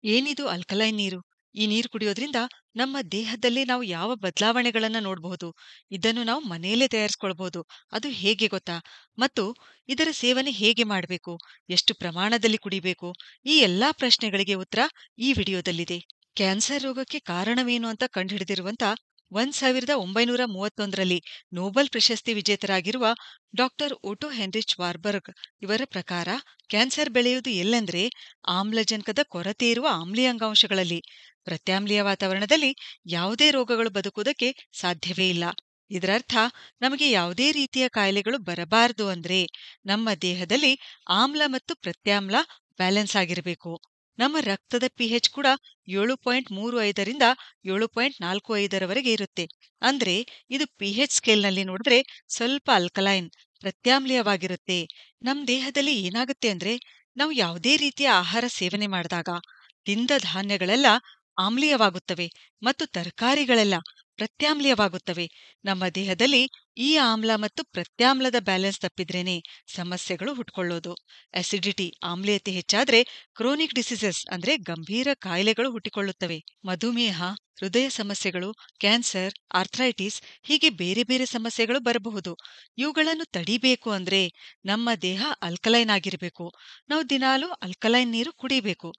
ಏನಿದು ಅಲ್ಕಲೈನ್ ನೀರು? ಈ ನೀರು ಕುಡಿಯೋದ್ರಿಂದ ನಮ್ಮ ದೇಹದಲ್ಲಿ ನಾವು ಯಾವ ಬದಲಾವಣೆಗಳನ್ನ ನೋಡಬಹುದು? ಇದನ್ನು ನಾವು ಮನೆಯಲ್ಲೇ ತಯಾರಿಸ್ಕೊಳ್ಬಹುದು. ಅದು ಹೇಗೆ ಗೊತ್ತಾ? ಮತ್ತು ಇದರ ಸೇವನೆ ಹೇಗೆ ಮಾಡಬೇಕು? ಎಷ್ಟು ಪ್ರಮಾಣದಲ್ಲಿ ಕುಡಿಬೇಕು? ಈ ಎಲ್ಲಾ ಪ್ರಶ್ನೆಗಳಿಗೆ ಉತ್ತರ ಈ ವಿಡಿಯೋದಲ್ಲಿದೆ. ಕ್ಯಾನ್ಸರ್ ರೋಗಕ್ಕೆ ಕಾರಣವೇನು ಅಂತ ಕಂಡುಹಿಡಿದಿರುವಂತ 1931ರಲ್ಲಿ ನೊಬೆಲ್ ಪ್ರಶಸ್ತಿ ವಿಜೇತರಾಗಿರುವ ಡಾಕ್ಟರ್ ಓಟೋ ಹೆನ್ರಿಚ್ ವಾರ್ಬರ್ಗ್ ಇವರ ಪ್ರಕಾರ ಕ್ಯಾನ್ಸರ್ ಬೆಳೆಯುವುದು ಎಲ್ಲೆಂದ್ರೆ ಆಮ್ಲಜನಕದ ಕೊರತೆ ಇರುವ ಆಮ್ಲೀಯ ಅಂಗಾಂಶಗಳಲ್ಲಿ. ಪ್ರತ್ಯಾಮ್ಲೀಯ ವಾತಾವರಣದಲ್ಲಿ ಯಾವುದೇ ರೋಗಗಳು ಬದುಕುವುದಕ್ಕೆ ಸಾಧ್ಯವೇ ಇಲ್ಲ. ಇದರರ್ಥ ನಮಗೆ ಯಾವುದೇ ರೀತಿಯ ಕಾಯಿಲೆಗಳು ಬರಬಾರದು ಅಂದ್ರೆ ನಮ್ಮ ದೇಹದಲ್ಲಿ ಆಮ್ಲ ಮತ್ತು ಪ್ರತ್ಯಾಮ್ಲ ಬ್ಯಾಲೆನ್ಸ್ ಆಗಿರಬೇಕು. ನಮ್ಮ ರಕ್ತದ ಪಿಹೆಚ್ ಕೂಡ 7.35ರಿಂದ 7.45ರವರೆಗೆ ಇರುತ್ತೆ. ಅಂದ್ರೆ ಇದು ಪಿಹೆಚ್ ಸ್ಕೇಲ್ನಲ್ಲಿ ನೋಡಿದ್ರೆ ಸ್ವಲ್ಪ ಅಲ್ಕಲೈನ್ ಪ್ರತ್ಯಾಮ್ಲೀಯವಾಗಿರುತ್ತೆ. ನಮ್ ದೇಹದಲ್ಲಿ ಏನಾಗುತ್ತೆ ಅಂದ್ರೆ ನಾವು ಯಾವುದೇ ರೀತಿಯ ಆಹಾರ ಸೇವನೆ ಮಾಡಿದಾಗ ತಿಂದ ಧಾನ್ಯಗಳೆಲ್ಲ ಆಮ್ಲೀಯವಾಗುತ್ತವೆ ಮತ್ತು ತರಕಾರಿಗಳೆಲ್ಲ ಪ್ರತ್ಯಾಮ್ಲೀಯವಾಗುತ್ತವೆ. ನಮ್ಮ ದೇಹದಲ್ಲಿ ಈ ಆಮ್ಲ ಮತ್ತು ಪ್ರತ್ಯಾಮ್ಲದ ಬ್ಯಾಲೆನ್ಸ್ ತಪ್ಪಿದ್ರೇನೆ ಸಮಸ್ಯೆಗಳು ಹುಟ್ಕೊಳ್ಳೋದು. ಅಸಿಡಿಟಿ ಆಮ್ಲೀಯತೆ ಹೆಚ್ಚಾದ್ರೆ ಕ್ರೋನಿಕ್ ಡಿಸೀಸಸ್ ಅಂದ್ರೆ ಗಂಭೀರ ಕಾಯಿಲೆಗಳು ಹುಟ್ಟಿಕೊಳ್ಳುತ್ತವೆ. ಮಧುಮೇಹ, ಹೃದಯ ಸಮಸ್ಯೆಗಳು, ಕ್ಯಾನ್ಸರ್, ಆರ್ಥ್ರೈಟಿಸ್ ಹೀಗೆ ಬೇರೆ ಬೇರೆ ಸಮಸ್ಯೆಗಳು ಬರಬಹುದು. ಇವುಗಳನ್ನು ತಡಿಬೇಕು ಅಂದ್ರೆ ನಮ್ಮ ದೇಹ ಅಲ್ಕಲೈನ್ ಆಗಿರಬೇಕು. ನಾವು ದಿನಾಲೂ ಅಲ್ಕಲೈನ್ ನೀರು ಕುಡಿಬೇಕು.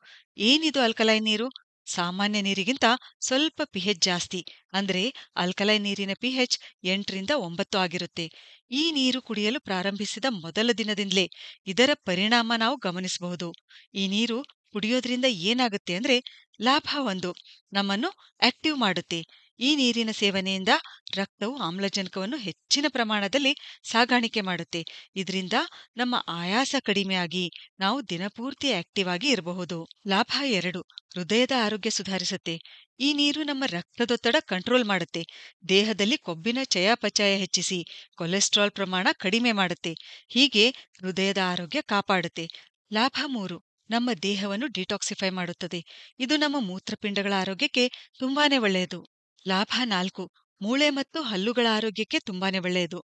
ಏನಿದು ಅಲ್ಕಲೈನ್ ನೀರು? ಸಾಮಾನ್ಯ ನೀರಿಗಿಂತ ಸ್ವಲ್ಪ ಪಿಹೆಚ್ ಜಾಸ್ತಿ. ಅಂದ್ರೆ ಅಲ್ಕಲೈನ್ ನೀರಿನ ಪಿಹೆಚ್ 8ರಿಂದ 9 ಆಗಿರುತ್ತೆ. ಈ ನೀರು ಕುಡಿಯಲು ಪ್ರಾರಂಭಿಸಿದ ಮೊದಲ ದಿನದಿಂದಲೇ ಇದರ ಪರಿಣಾಮ ನಾವು ಗಮನಿಸಬಹುದು. ಈ ನೀರು ಕುಡಿಯೋದ್ರಿಂದ ಏನಾಗುತ್ತೆ ಅಂದ್ರೆ ಲಾಭ ಒಂದು, ನಮ್ಮನ್ನು ಆಕ್ಟಿವ್ ಮಾಡುತ್ತೆ. ಈ ನೀರಿನ ಸೇವನೆಯಿಂದ ರಕ್ತವು ಆಮ್ಲಜನಕವನ್ನು ಹೆಚ್ಚಿನ ಪ್ರಮಾಣದಲ್ಲಿ ಸಾಗಾಣಿಕೆ ಮಾಡುತ್ತೆ. ಇದರಿಂದ ನಮ್ಮ ಆಯಾಸ ಕಡಿಮೆಯಾಗಿ ನಾವು ದಿನಪೂರ್ತಿ ಆಕ್ಟಿವ್ ಆಗಿ ಇರಬಹುದು. ಲಾಭ ಎರಡು, ಹೃದಯದ ಆರೋಗ್ಯ ಸುಧಾರಿಸುತ್ತೆ. ಈ ನೀರು ನಮ್ಮ ರಕ್ತದೊತ್ತಡ ಕಂಟ್ರೋಲ್ ಮಾಡುತ್ತೆ. ದೇಹದಲ್ಲಿ ಕೊಬ್ಬಿನ ಚಯಾಪಚಯ ಹೆಚ್ಚಿಸಿ ಕೊಲೆಸ್ಟ್ರಾಲ್ ಪ್ರಮಾಣ ಕಡಿಮೆ ಮಾಡುತ್ತೆ. ಹೀಗೆ ಹೃದಯದ ಆರೋಗ್ಯ ಕಾಪಾಡುತ್ತೆ. ಲಾಭ ಮೂರು, ನಮ್ಮ ದೇಹವನ್ನು ಡಿಟಾಕ್ಸಿಫೈ ಮಾಡುತ್ತದೆ. ಇದು ನಮ್ಮ ಮೂತ್ರಪಿಂಡಗಳ ಆರೋಗ್ಯಕ್ಕೆ ತುಂಬಾನೇ ಒಳ್ಳೆಯದು. ಲಾಭ ನಾಲ್ಕು, ಮೂಳೆ ಮತ್ತು ಹಲ್ಲುಗಳ ಆರೋಗ್ಯಕ್ಕೆ ತುಂಬಾನೇ ಒಳ್ಳೆಯದು.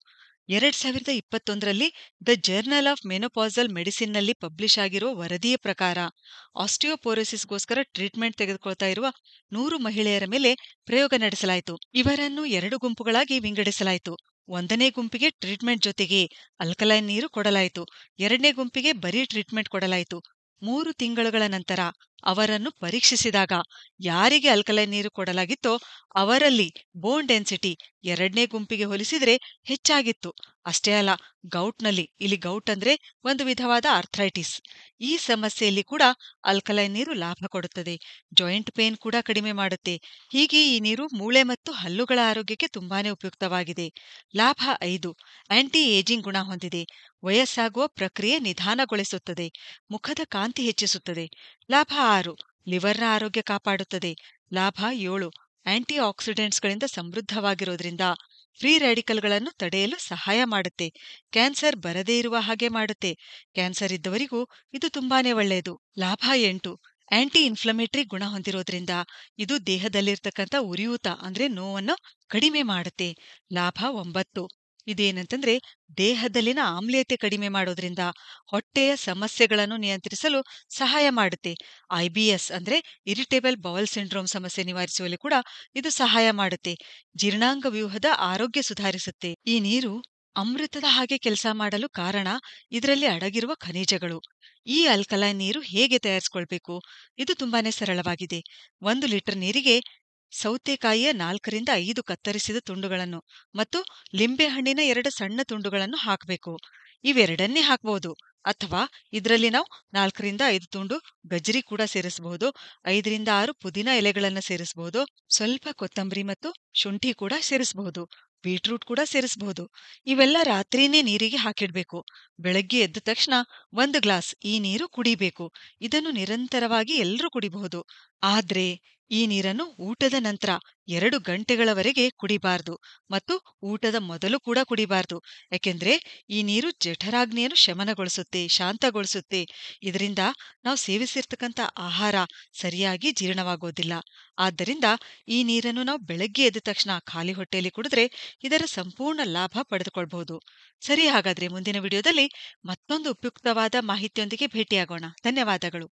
2021ರಲ್ಲಿ ದ ಜರ್ನಲ್ ಆಫ್ ಮೆನೋಪಾಸಲ್ ಮೆಡಿಸಿನ್ನಲ್ಲಿ ಪಬ್ಲಿಷ್ ಆಗಿರುವ ವರದಿಯ ಪ್ರಕಾರ ಆಸ್ಟಿಯೋಪೋರೋಸಿಸ್ಗೋಸ್ಕರ ಟ್ರೀಟ್ಮೆಂಟ್ ತೆಗೆದುಕೊಳ್ತಾ ಇರುವ 100 ಮಹಿಳೆಯರ ಮೇಲೆ ಪ್ರಯೋಗ ನಡೆಸಲಾಯಿತು. ಇವರನ್ನು 2 ಗುಂಪುಗಳಾಗಿ ವಿಂಗಡಿಸಲಾಯಿತು. 1ನೇ ಗುಂಪಿಗೆ ಟ್ರೀಟ್ಮೆಂಟ್ ಜೊತೆಗೆ ಅಲ್ಕಲೈನ್ ನೀರು ಕೊಡಲಾಯಿತು. 2ನೇ ಗುಂಪಿಗೆ ಬರೀ ಟ್ರೀಟ್ಮೆಂಟ್ ಕೊಡಲಾಯಿತು. 3 ತಿಂಗಳುಗಳ ನಂತರ ಅವರನ್ನು ಪರೀಕ್ಷಿಸಿದಾಗ ಯಾರಿಗೆ ಅಲ್ಕಲೈನ್ ನೀರು ಕೊಡಲಾಗಿತ್ತೋ ಅವರಲ್ಲಿ ಬೋನ್ ಡೆನ್ಸಿಟಿ 2ನೇ ಗುಂಪಿಗೆ ಹೋಲಿಸಿದ್ರೆ ಹೆಚ್ಚಾಗಿತ್ತು. ಅಷ್ಟೇ ಅಲ್ಲ, ಗೌಟ್ನಲ್ಲಿ, ಇಲ್ಲಿ ಗೌಟ್ ಅಂದ್ರೆ ಒಂದು ವಿಧವಾದ ಆರ್ಥ್ರೈಟಿಸ್, ಈ ಸಮಸ್ಯೆಯಲ್ಲಿ ಕೂಡ ಅಲ್ಕಲೈನ್ ನೀರು ಲಾಭ ಕೊಡುತ್ತದೆ. ಜಾಯಿಂಟ್ ಪೇನ್ ಕೂಡ ಕಡಿಮೆ ಮಾಡುತ್ತೆ. ಹೀಗೆ ಈ ನೀರು ಮೂಳೆ ಮತ್ತು ಹಲ್ಲುಗಳ ಆರೋಗ್ಯಕ್ಕೆ ತುಂಬಾನೇ ಉಪಯುಕ್ತವಾಗಿದೆ. ಲಾಭ ಐದು, ಆಂಟಿ ಏಜಿಂಗ್ ಗುಣ ಹೊಂದಿದೆ. ವಯಸ್ಸಾಗುವ ಪ್ರಕ್ರಿಯೆ ನಿಧಾನಗೊಳಿಸುತ್ತದೆ. ಮುಖದ ಕಾಂತಿ ಹೆಚ್ಚಿಸುತ್ತದೆ. ಲಾಭ ಆರು, ಲಿವರ್ನ ಆರೋಗ್ಯ ಕಾಪಾಡುತ್ತದೆ. ಲಾಭ ಏಳು, ಆಂಟಿ ಆಕ್ಸಿಡೆಂಟ್ಸ್ಗಳಿಂದ ಸಮೃದ್ಧವಾಗಿರೋದ್ರಿಂದ ಫ್ರೀ ರ್ಯಾಡಿಕಲ್ಗಳನ್ನು ತಡೆಯಲು ಸಹಾಯ ಮಾಡುತ್ತೆ. ಕ್ಯಾನ್ಸರ್ ಬರದೇ ಇರುವ ಹಾಗೆ ಮಾಡುತ್ತೆ. ಕ್ಯಾನ್ಸರ್ ಇದ್ದವರಿಗೂ ಇದು ತುಂಬಾನೇ ಒಳ್ಳೆಯದು. ಲಾಭ ಎಂಟು, ಆಂಟಿ ಇನ್ಫ್ಲಮೇಟರಿ ಗುಣ ಹೊಂದಿರೋದ್ರಿಂದ ಇದು ದೇಹದಲ್ಲಿರ್ತಕ್ಕಂಥ ಉರಿಯೂತ ಅಂದ್ರೆ ನೋವನ್ನು ಕಡಿಮೆ ಮಾಡುತ್ತೆ. ಲಾಭ ಒಂಬತ್ತು, ಇದೇನಂತಂದ್ರೆ ದೇಹದಲ್ಲಿನ ಆಮ್ಲೀಯತೆ ಕಡಿಮೆ ಮಾಡೋದ್ರಿಂದ ಹೊಟ್ಟೆಯ ಸಮಸ್ಯೆಗಳನ್ನು ನಿಯಂತ್ರಿಸಲು ಸಹಾಯ ಮಾಡುತ್ತೆ. IBS ಅಂದ್ರೆ ಇರಿಟೇಬಲ್ ಬೌಲ್ ಸಿಂಡ್ರೋಮ್ ಸಮಸ್ಯೆ ನಿವಾರಿಸುವಲ್ಲಿ ಕೂಡ ಇದು ಸಹಾಯ ಮಾಡುತ್ತೆ. ಜೀರ್ಣಾಂಗ ವ್ಯೂಹದ ಆರೋಗ್ಯ ಸುಧಾರಿಸುತ್ತೆ. ಈ ನೀರು ಅಮೃತದ ಹಾಗೆ ಕೆಲಸ ಮಾಡಲು ಕಾರಣ ಇದರಲ್ಲಿ ಅಡಗಿರುವ ಖನಿಜಗಳು. ಈ ಅಲ್ಕಲೈನ್ ನೀರು ಹೇಗೆ ತಯಾರಿಸಿಕೊಳ್ಬೇಕು? ಇದು ತುಂಬಾನೇ ಸರಳವಾಗಿದೆ. 1 ಲೀಟರ್ ನೀರಿಗೆ ಸೌತೆಕಾಯಿಯ 4ರಿಂದ 5 ಕತ್ತರಿಸಿದ ತುಂಡುಗಳನ್ನು ಮತ್ತು ಲಿಂಬೆಹಣ್ಣಿನ 2 ಸಣ್ಣ ತುಂಡುಗಳನ್ನು ಹಾಕಬೇಕು. ಇವೆರಡನ್ನೇ ಹಾಕಬಹುದು. ಅಥವಾ ಇದರಲ್ಲಿ ನಾವು 4ರಿಂದ 5 ತುಂಡು ಗಜರಿ ಕೂಡ ಸೇರಿಸಬಹುದು. 5ರಿಂದ 6 ಪುದೀನ ಎಲೆಗಳನ್ನು ಸೇರಿಸಬಹುದು. ಸ್ವಲ್ಪ ಕೊತ್ತಂಬರಿ ಮತ್ತು ಶುಂಠಿ ಕೂಡ ಸೇರಿಸಬಹುದು. ಬೀಟ್ರೂಟ್ ಕೂಡ ಸೇರಿಸಬಹುದು. ಇವೆಲ್ಲ ರಾತ್ರಿನೇ ನೀರಿಗೆ ಹಾಕಿಡ್ಬೇಕು. ಬೆಳಗ್ಗೆ ಎದ್ದ ತಕ್ಷಣ 1 ಗ್ಲಾಸ್ ಈ ನೀರು ಕುಡಿಬೇಕು. ಇದನ್ನು ನಿರಂತರವಾಗಿ ಎಲ್ಲರೂ ಕುಡಿಬಹುದು. ಆದ್ರೆ ಈ ನೀರನ್ನು ಊಟದ ನಂತರ 2 ಗಂಟೆಗಳವರೆಗೆ ಕುಡಿಬಾರ್ದು ಮತ್ತು ಊಟದ ಮೊದಲು ಕೂಡ ಕುಡಿಬಾರ್ದು. ಯಾಕೆಂದ್ರೆ ಈ ನೀರು ಜಠರಾಗ್ನಿಯನ್ನು ಶಮನಗೊಳಿಸುತ್ತೆ, ಶಾಂತಗೊಳಿಸುತ್ತೆ. ಇದರಿಂದ ನಾವು ಸೇವಿಸಿರ್ತಕ್ಕಂಥ ಆಹಾರ ಸರಿಯಾಗಿ ಜೀರ್ಣವಾಗೋದಿಲ್ಲ. ಆದ್ದರಿಂದ ಈ ನೀರನ್ನು ನಾವು ಬೆಳಗ್ಗೆ ಎದ್ದ ತಕ್ಷಣ ಖಾಲಿ ಹೊಟ್ಟೆಯಲ್ಲಿ ಕುಡಿದ್ರೆ ಇದರ ಸಂಪೂರ್ಣ ಲಾಭ ಪಡೆದುಕೊಳ್ಬಹುದು. ಸರಿ, ಹಾಗಾದ್ರೆ ಮುಂದಿನ ವಿಡಿಯೋದಲ್ಲಿ ಮತ್ತೊಂದು ಉಪಯುಕ್ತವಾದ ಮಾಹಿತಿಯೊಂದಿಗೆ ಭೇಟಿಯಾಗೋಣ. ಧನ್ಯವಾದಗಳು.